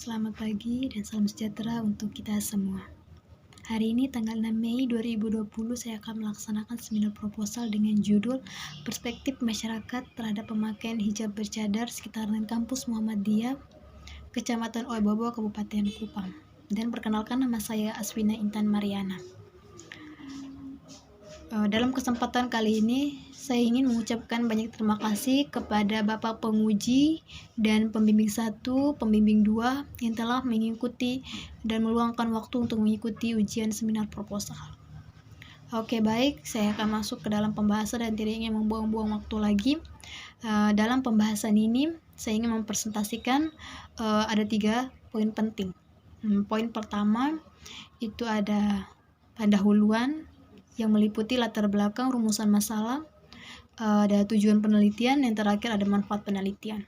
Selamat pagi dan salam sejahtera untuk kita semua. Hari ini tanggal 6 Mei 2020 saya akan melaksanakan seminar proposal dengan judul Perspektif Masyarakat Terhadap Pemakaian Hijab Bercadar Sekitaran Kampus Muhammadiyah, Kecamatan Oebobo, Kabupaten Kupang. Dan perkenalkan, nama saya Aswina Intan Mariana. Dalam kesempatan kali ini, saya ingin mengucapkan banyak terima kasih kepada Bapak Penguji dan Pembimbing 1, Pembimbing 2 yang telah mengikuti dan meluangkan waktu untuk mengikuti ujian seminar proposal. Oke, baik, saya akan masuk ke dalam pembahasan dan tidak ingin membuang-buang waktu lagi. Dalam pembahasan ini, saya ingin mempresentasikan ada 3 poin penting. Poin pertama itu ada pendahuluan yang meliputi latar belakang, rumusan masalah, ada tujuan penelitian, yang terakhir ada manfaat penelitian.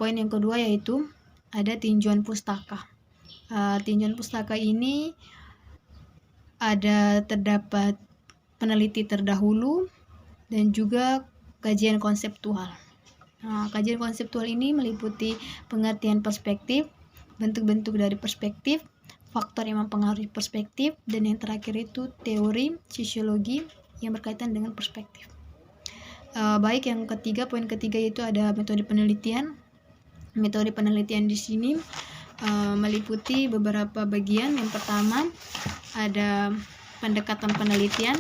Poin yang kedua yaitu ada tinjauan pustaka. Tinjauan pustaka ini terdapat peneliti terdahulu dan juga kajian konseptual. Kajian konseptual ini meliputi pengertian perspektif, bentuk-bentuk dari perspektif, faktor yang mempengaruhi perspektif, dan yang terakhir itu teori sosiologi yang berkaitan dengan perspektif. Baik, yang ketiga, poin ketiga itu ada metode penelitian. Metode penelitian di sini meliputi beberapa bagian. Yang pertama ada pendekatan penelitian,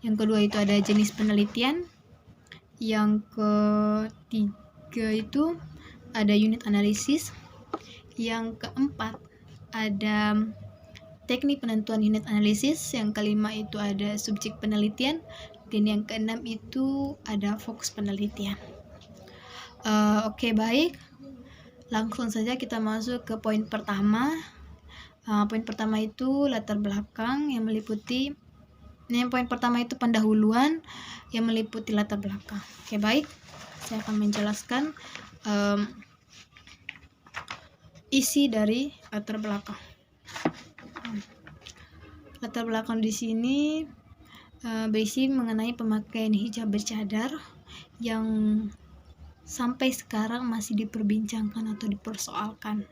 yang kedua itu ada jenis penelitian, yang ketiga itu ada unit analisis, yang keempat ada teknik penentuan unit analisis, yang kelima itu ada subjek penelitian, dan yang keenam itu ada fokus penelitian. Oke, baik, langsung saja kita masuk ke poin pertama. Poin pertama itu latar belakang yang meliputi poin pertama itu pendahuluan yang meliputi latar belakang. Oke, baik, saya akan menjelaskan isi dari latar belakang. Latar belakang di sini berisi mengenai pemakaian hijab bercadar yang sampai sekarang masih diperbincangkan atau dipersoalkan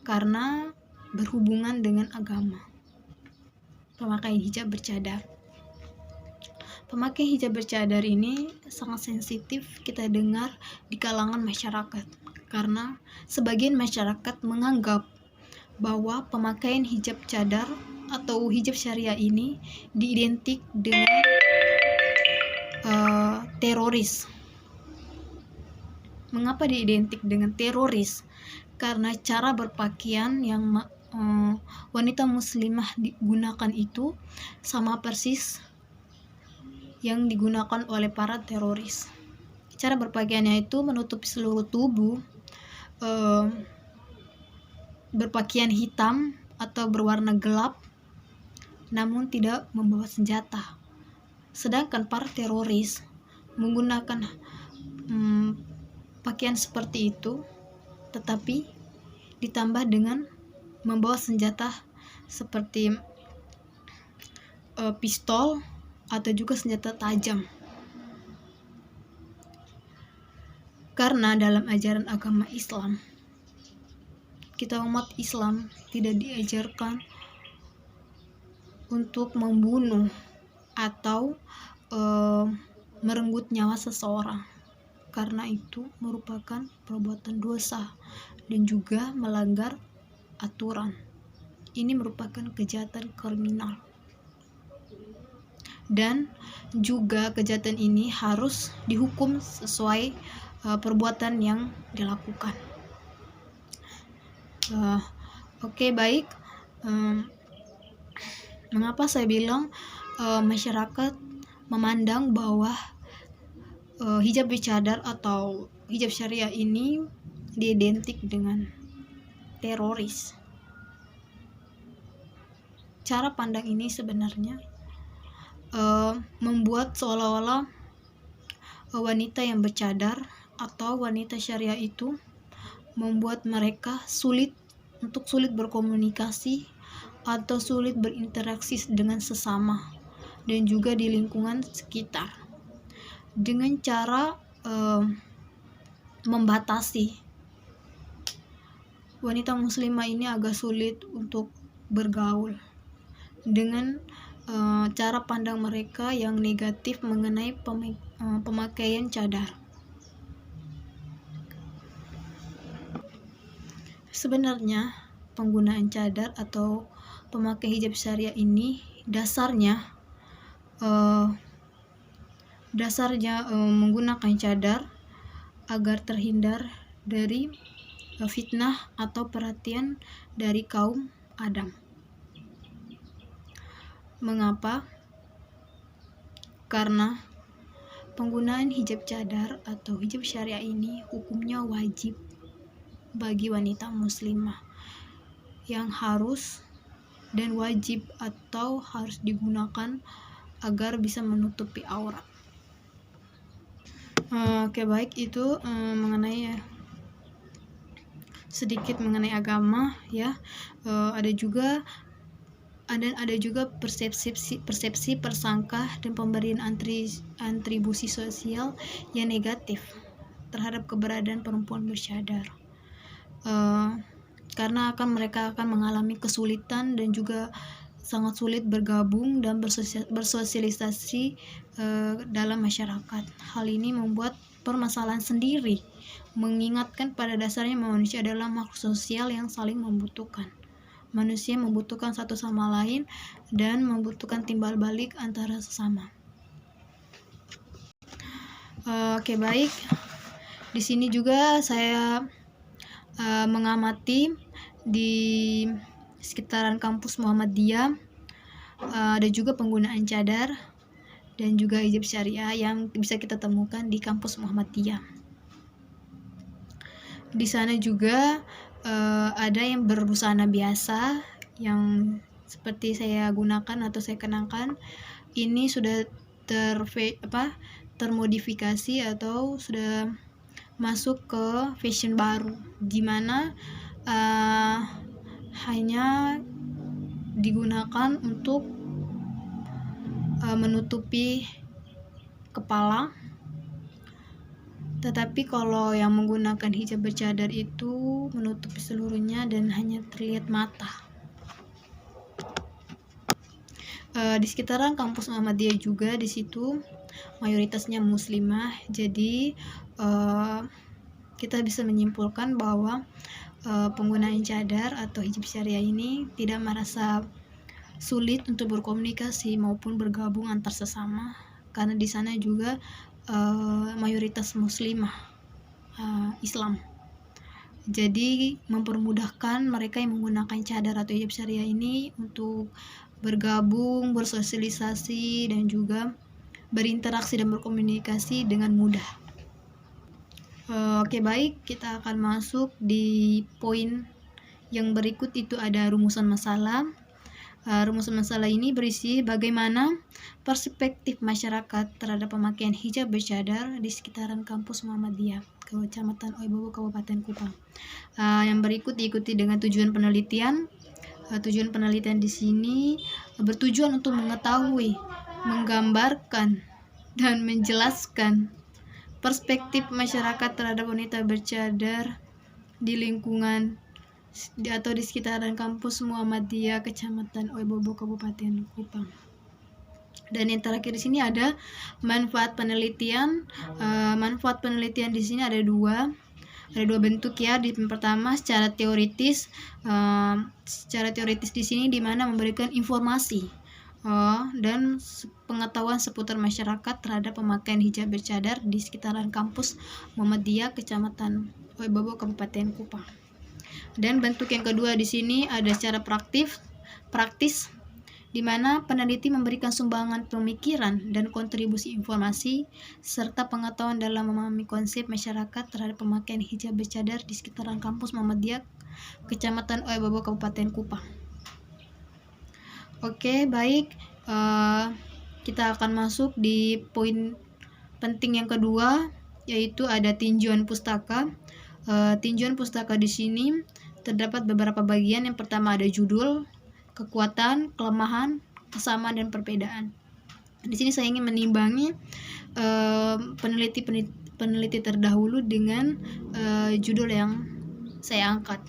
karena berhubungan dengan agama. Pemakaian hijab bercadar. Pemakaian hijab bercadar ini sangat sensitif kita dengar di kalangan masyarakat, karena sebagian masyarakat menganggap bahwa pemakaian hijab cadar atau hijab syariah ini diidentik dengan teroris. Mengapa diidentik dengan teroris? Karena cara berpakaian yang wanita muslimah digunakan itu sama persis yang digunakan oleh para teroris. Cara berpakaiannya itu menutupi seluruh tubuh, berpakaian hitam atau berwarna gelap, namun tidak membawa senjata. Sedangkan para teroris menggunakan pakaian seperti itu, tetapi ditambah dengan membawa senjata seperti pistol atau juga senjata tajam. Karena dalam ajaran agama Islam, kita umat Islam tidak diajarkan untuk membunuh atau merenggut nyawa seseorang, karena itu merupakan perbuatan dosa dan juga melanggar aturan. Ini merupakan kejahatan kriminal, dan juga kejahatan ini harus dihukum sesuai perbuatan yang dilakukan. Oke, baik. Mengapa saya bilang masyarakat memandang bahwa hijab bercadar atau hijab syariah ini diidentik dengan teroris? Cara pandang ini sebenarnya membuat seolah-olah wanita yang bercadar atau wanita syariah itu membuat mereka sulit berkomunikasi atau sulit berinteraksi dengan sesama dan juga di lingkungan sekitar, dengan cara membatasi wanita muslimah ini agak sulit untuk bergaul dengan cara pandang mereka yang negatif mengenai pemakaian cadar. Sebenarnya penggunaan cadar atau pemakai hijab syariah ini dasarnya menggunakan cadar agar terhindar dari fitnah atau perhatian dari kaum Adam. Mengapa? Karena penggunaan hijab cadar atau hijab syariah ini hukumnya wajib bagi wanita muslimah yang harus dan wajib atau harus digunakan agar bisa menutupi aurat. Oke, baik, itu mengenai sedikit mengenai agama ya. Ada juga persepsi persangka dan pemberian atribusi sosial yang negatif terhadap keberadaan perempuan bercadar. Karena mereka akan mengalami kesulitan dan juga sangat sulit bergabung dan bersosialisasi dalam masyarakat. Hal ini membuat permasalahan sendiri, mengingatkan pada dasarnya manusia adalah makhluk sosial yang saling membutuhkan. Manusia membutuhkan satu sama lain dan membutuhkan timbal balik antara sesama. Oke, baik. Di sini juga saya mengamati di sekitaran kampus Muhammadiyah ada juga penggunaan cadar dan juga hijab syariah yang bisa kita temukan di kampus Muhammadiyah. Di sana juga ada yang berbusana biasa yang seperti saya gunakan atau saya kenakan. Ini sudah termodifikasi atau sudah masuk ke fashion baru, di mana hanya digunakan untuk menutupi kepala. Tetapi kalau yang menggunakan hijab bercadar itu menutupi seluruhnya dan hanya terlihat mata. Di sekitaran kampus Muhammadiyah juga di situ mayoritasnya muslimah, jadi kita bisa menyimpulkan bahwa penggunaan cadar atau hijab syariah ini tidak merasa sulit untuk berkomunikasi maupun bergabung antar sesama, karena di sana juga mayoritas muslimah Islam. Jadi mempermudahkan mereka yang menggunakan cadar atau hijab syariah ini untuk bergabung, bersosialisasi dan juga berinteraksi dan berkomunikasi dengan mudah. Oke, baik, kita akan masuk di poin yang berikut, itu ada rumusan masalah. Rumusan masalah ini berisi bagaimana perspektif masyarakat terhadap pemakaian hijab bercadar di sekitaran kampus Muhammadiyah, Kecamatan Oebobo, Kabupaten Kupang. Yang berikut diikuti dengan tujuan penelitian. Tujuan penelitian di sini bertujuan untuk mengetahui, menggambarkan, dan menjelaskan perspektif masyarakat terhadap wanita bercadar di lingkungan atau di sekitaran kampus Muhammadiyah Kecamatan Oebobo, Kabupaten Kupang. Dan yang terakhir di sini ada manfaat penelitian. Manfaat penelitian di sini ada dua bentuk ya. Yang pertama secara teoritis. Secara teoritis di sini di mana memberikan informasi dan pengetahuan seputar masyarakat terhadap pemakaian hijab bercadar di sekitaran kampus Muhammadiyah Kecamatan Oebobo, Kabupaten Kupang. Dan bentuk yang kedua di sini ada secara praktis, di mana peneliti memberikan sumbangan pemikiran dan kontribusi informasi serta pengetahuan dalam memahami konsep masyarakat terhadap pemakaian hijab bercadar di sekitaran kampus Muhammadiyah Kecamatan Oebobo, Kabupaten Kupang. Oke, baik, kita akan masuk di poin penting yang kedua, yaitu ada tinjauan pustaka. Tinjauan pustaka di sini terdapat beberapa bagian. Yang pertama ada judul, kekuatan, kelemahan, kesamaan, dan perbedaan. Di sini saya ingin menimbangi peneliti terdahulu dengan judul yang saya angkat.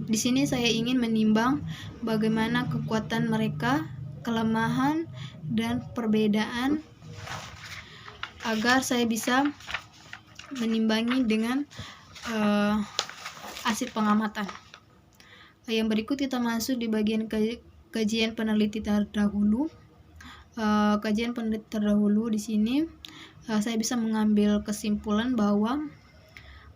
Di sini saya ingin menimbang bagaimana kekuatan mereka, kelemahan, dan perbedaan agar saya bisa menimbangi dengan hasil pengamatan. Yang berikut kita masuk di bagian kajian peneliti terdahulu. Kajian peneliti terdahulu di sini saya bisa mengambil kesimpulan bahwa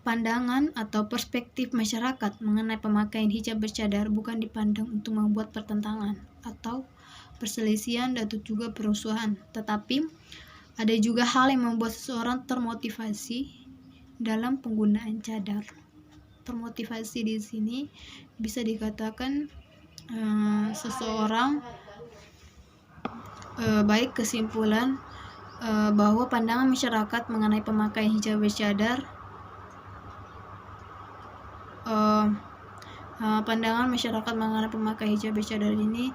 pandangan atau perspektif masyarakat mengenai pemakaian hijab bercadar bukan dipandang untuk membuat pertentangan atau perselisihan atau juga perusuhan, tetapi ada juga hal yang membuat seseorang termotivasi dalam penggunaan cadar. Termotivasi di sini bisa dikatakan seseorang baik kesimpulan bahwa pandangan masyarakat mengenai pemakaian hijab bercadar pandangan masyarakat mengenai pemakai hijab bercadar ini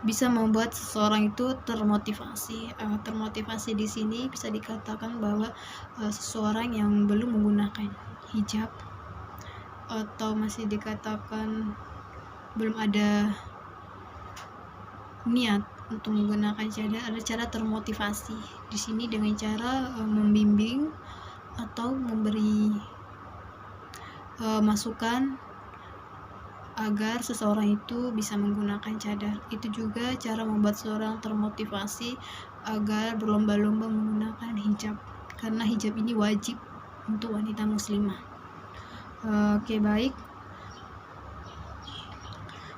bisa membuat seseorang itu termotivasi. Termotivasi di sini bisa dikatakan bahwa seseorang yang belum menggunakan hijab atau masih dikatakan belum ada niat untuk menggunakan cadar, ada cara termotivasi di sini dengan cara membimbing atau memberi masukan agar seseorang itu bisa menggunakan cadar. Itu juga cara membuat seseorang termotivasi agar berlomba-lomba menggunakan hijab, karena hijab ini wajib untuk wanita muslimah. Oke, baik.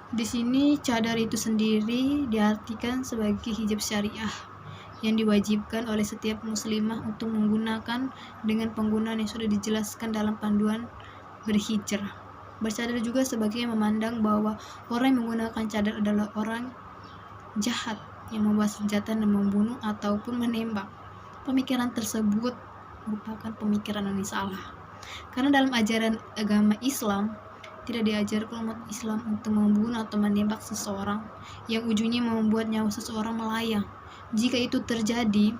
Di sini cadar itu sendiri diartikan sebagai hijab syariah yang diwajibkan oleh setiap muslimah untuk menggunakan dengan penggunaan yang sudah dijelaskan dalam panduan berhijrah. Bercadar juga sebagai memandang bahwa orang yang menggunakan cadar adalah orang jahat yang membawa senjata dan membunuh ataupun menembak. Pemikiran tersebut merupakan pemikiran yang salah, karena dalam ajaran agama Islam tidak diajarkan umat Islam untuk membunuh atau menembak seseorang yang ujungnya membuat nyawa seseorang melayang. Jika itu terjadi,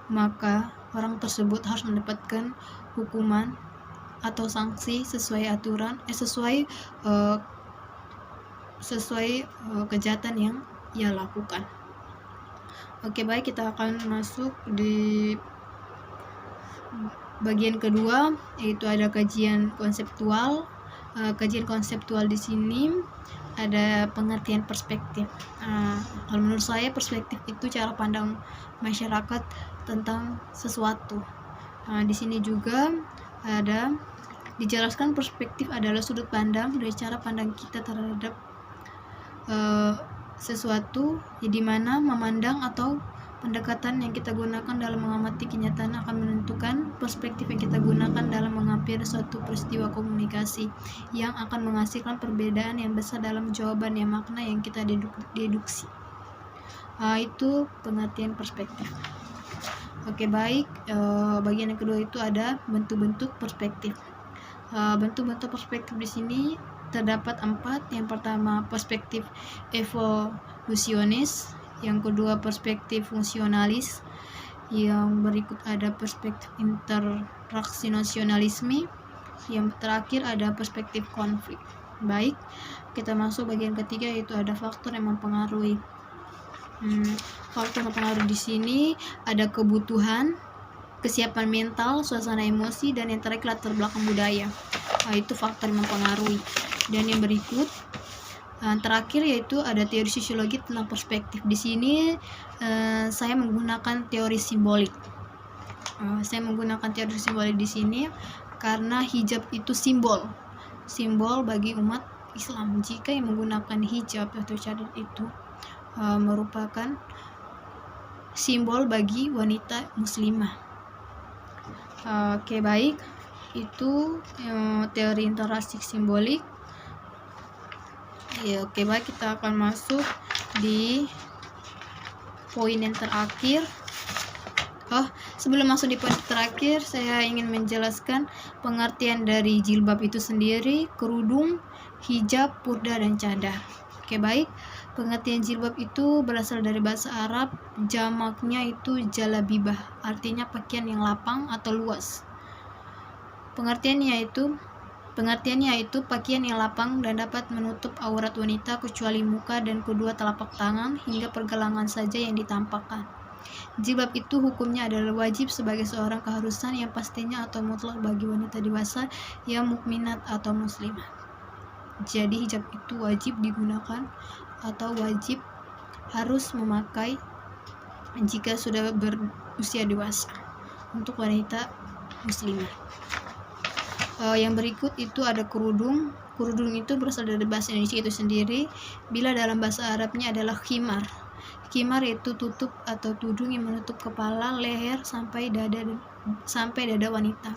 maka orang tersebut harus mendapatkan hukuman atau sanksi sesuai aturan, sesuai kejahatan yang ia lakukan. Oke, baik, kita akan masuk di bagian kedua, yaitu ada kajian konseptual. Kajian konseptual di sini ada pengertian perspektif. Kalau menurut saya perspektif itu cara pandang masyarakat tentang sesuatu. Di sini juga ada dijelaskan perspektif adalah sudut pandang dari cara pandang kita terhadap sesuatu, di mana memandang atau pendekatan yang kita gunakan dalam mengamati kenyataan akan menentukan perspektif yang kita gunakan dalam mengambil suatu peristiwa komunikasi yang akan menghasilkan perbedaan yang besar dalam jawaban yang makna yang kita deduksi. Itu pengertian perspektif. Oke, baik. Bagian yang kedua itu ada bentuk-bentuk perspektif. Bentuk-bentuk perspektif di sini terdapat 4. Yang pertama perspektif evolusionis, yang kedua perspektif fungsionalis, yang berikut ada perspektif interaksi nasionalisme, yang terakhir ada perspektif konflik. Baik, kita masuk bagian ketiga, yaitu ada faktor yang mempengaruhi. Faktor mempengaruhi di sini ada kebutuhan, kesiapan mental, suasana emosi, dan yang terakhir latar belakang budaya. Itu faktor yang mempengaruhi. Dan yang berikut terakhir yaitu ada teori sosiologi tentang perspektif. Di sini saya menggunakan teori simbolik. Saya menggunakan teori simbolik di sini karena hijab itu simbol bagi umat Islam. Jika yang menggunakan hijab atau cadar itu merupakan simbol bagi wanita muslimah. Oke, baik. Itu teori interaksi simbolik. Ya, oke, baik, kita akan masuk di poin yang terakhir. Sebelum masuk di poin terakhir, saya ingin menjelaskan pengertian dari jilbab itu sendiri, kerudung, hijab, purda, dan cadar. Oke, baik. Pengertian jilbab itu berasal dari bahasa Arab, jamaknya itu jalabibah, artinya pakaian yang lapang atau luas. Pengertiannya yaitu pakaian yang lapang dan dapat menutup aurat wanita kecuali muka dan kedua telapak tangan hingga pergelangan saja yang ditampakkan. Jilbab itu hukumnya adalah wajib sebagai seorang keharusan yang pastinya atau mutlak bagi wanita dewasa yang mukminat atau muslimat. Jadi hijab itu wajib digunakan atau wajib harus memakai jika sudah berusia dewasa untuk wanita muslimah. Yang berikut itu ada kerudung. Kerudung itu berasal dari bahasa Indonesia itu sendiri, bila dalam bahasa Arabnya adalah khimar. Khimar yaitu tutup atau tudung yang menutup kepala, leher sampai dada wanita.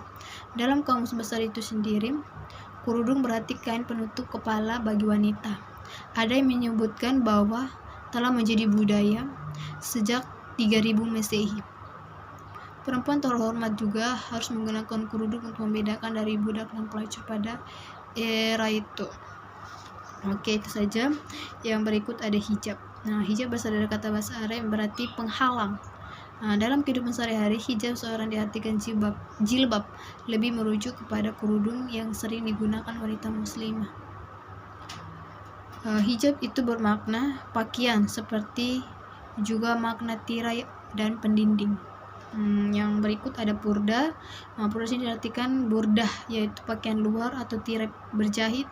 Dalam kamus besar itu sendiri, kerudung berarti kain penutup kepala bagi wanita. Ada yang menyebutkan bahwa telah menjadi budaya sejak 3000 Masehi. Perempuan terhormat juga harus menggunakan kerudung untuk membedakan dari budak dan pelacur pada era itu. Oke, itu saja. Yang berikut ada hijab. Nah, hijab berasal dari kata bahasa Arab yang berarti penghalang. Nah, dalam kehidupan sehari-hari, hijab seorang diartikan jilbab lebih merujuk kepada kerudung yang sering digunakan wanita muslimah. Hijab itu bermakna pakaian, seperti juga makna tirai dan pendinding. Yang berikut ada purda. Purda ini diartikan burdah, yaitu pakaian luar atau tirai berjahit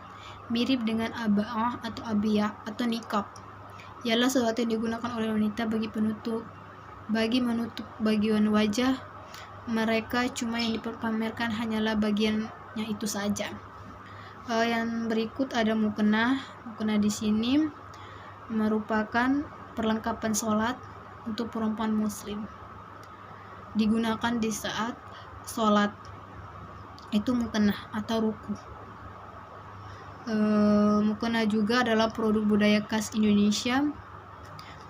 mirip dengan aba'ah atau abiyah atau niqab. Ialah sesuatu yang digunakan oleh wanita bagi menutup bagian wajah mereka, cuma yang dipamerkan hanyalah bagiannya itu saja. Yang berikut ada mukena. Mukena di sini merupakan perlengkapan sholat untuk perempuan muslim, digunakan di saat sholat, itu mukena atau ruku. Mukena juga adalah produk budaya khas Indonesia.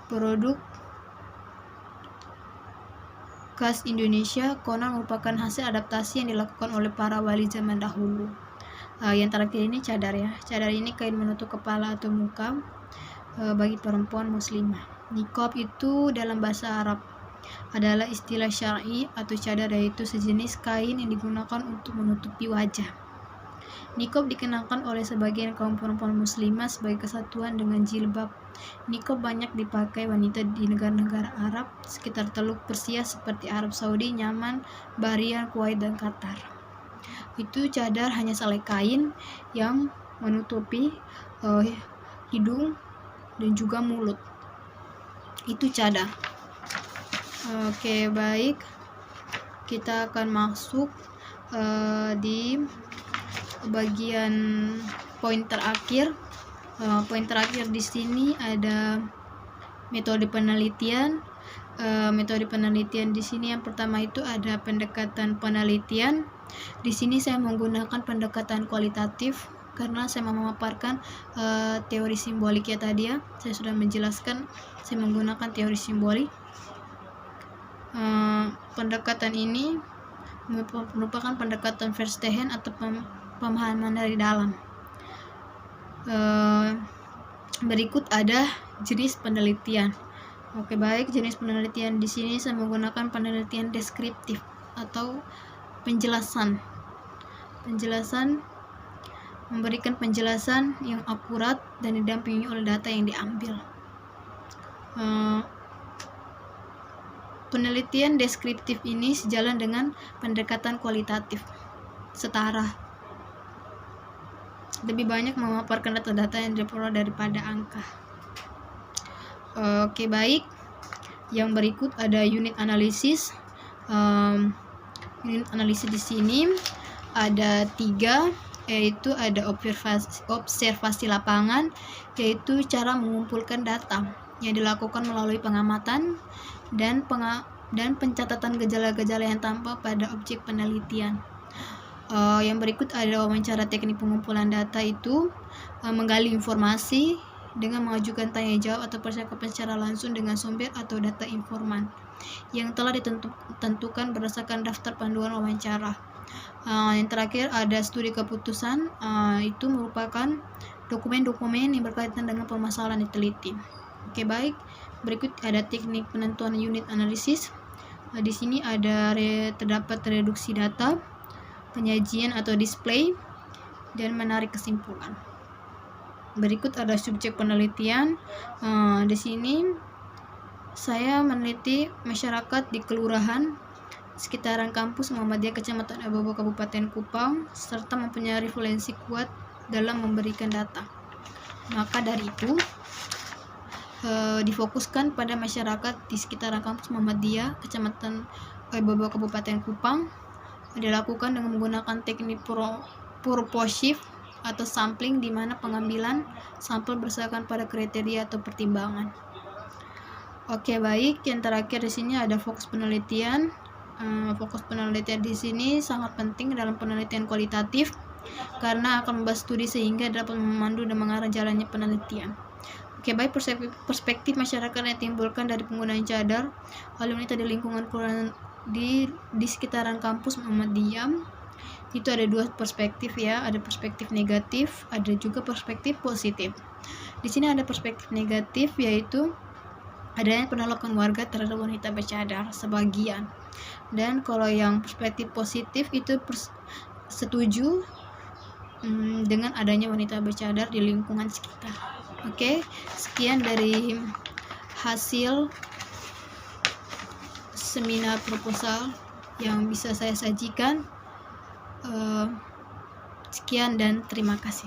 Produk khas Indonesia konon merupakan hasil adaptasi yang dilakukan oleh para wali zaman dahulu. Yang terakhir ini cadar ya. Cadar ini kain menutup kepala atau muka bagi perempuan muslimah. Niqab itu dalam bahasa Arab adalah istilah syar'i atau cadar, yaitu sejenis kain yang digunakan untuk menutupi wajah. Niqab dikenakan oleh sebagian kaum perempuan muslimah sebagai kesatuan dengan jilbab. Niqab banyak dipakai wanita di negara-negara Arab sekitar Teluk Persia seperti Arab Saudi, Yaman, Bahrain, Kuwait, dan Qatar. Itu cadar hanya selai kain yang menutupi hidung dan juga mulut. Itu cadar. Oke, baik. Kita akan masuk di bagian poin terakhir. Poin terakhir di sini ada metode penelitian. Metode penelitian di sini yang pertama itu ada pendekatan penelitian. Di sini saya menggunakan pendekatan kualitatif karena saya memaparkan teori simbolik ya tadi ya. Saya sudah menjelaskan saya menggunakan teori simbolik. Pendekatan ini merupakan pendekatan Verstehen atau pemahaman dari dalam. Berikut ada jenis penelitian. Oke, baik, jenis penelitian di sini saya menggunakan penelitian deskriptif atau penjelasan. Memberikan penjelasan yang akurat dan didampingi oleh data yang diambil. Penelitian deskriptif ini sejalan dengan pendekatan kualitatif, setara. Lebih banyak memaparkan data-data yang diperoleh daripada angka. Oke, baik. Yang berikut ada unit analisis. Unit analisis di sini ada 3, yaitu ada observasi lapangan, yaitu cara mengumpulkan data yang dilakukan melalui pengamatan dan pencatatan gejala-gejala yang tampak pada objek penelitian. Yang berikut ada wawancara teknik pengumpulan data, itu menggali informasi dengan mengajukan tanya jawab atau percakapan secara langsung dengan sumber atau data informan yang telah ditentukan berdasarkan daftar panduan wawancara. Yang terakhir ada studi keputusan, itu merupakan dokumen-dokumen yang berkaitan dengan permasalahan diteliti. Oke, baik. Berikut ada teknik penentuan unit analisis. Di sini terdapat reduksi data, penyajian atau display, dan menarik kesimpulan. Berikut ada subjek penelitian. Di sini saya meneliti masyarakat di kelurahan sekitaran kampus Muhammadiyah Kecamatan Ebobo Kabupaten Kupang, serta mempunyai referensi kuat dalam memberikan data. Maka dari itu difokuskan pada masyarakat di sekitaran kampus Muhammadiyah Kecamatan Ebobo Kabupaten Kupang, dilakukan dengan menggunakan teknik purposive atau sampling, di mana pengambilan sampel berdasarkan pada kriteria atau pertimbangan. Oke, baik. Yang terakhir di sini ada fokus penelitian. Fokus penelitian di sini sangat penting dalam penelitian kualitatif karena akan membahas studi sehingga dapat memandu dan mengarah jalannya penelitian. Oke, baik. Perspektif masyarakat yang timbulkan dari penggunaan cadar hal ini di lingkungan di sekitaran kampus Muhammadiyah itu ada dua perspektif ya, ada perspektif negatif, ada juga perspektif positif. Di sini ada perspektif negatif, yaitu adanya penolakan warga terhadap wanita bercadar sebagian. Dan kalau yang perspektif positif itu setuju dengan adanya wanita bercadar di lingkungan sekitar. Oke, sekian dari hasil seminar proposal yang bisa saya sajikan. Sekian dan terima kasih.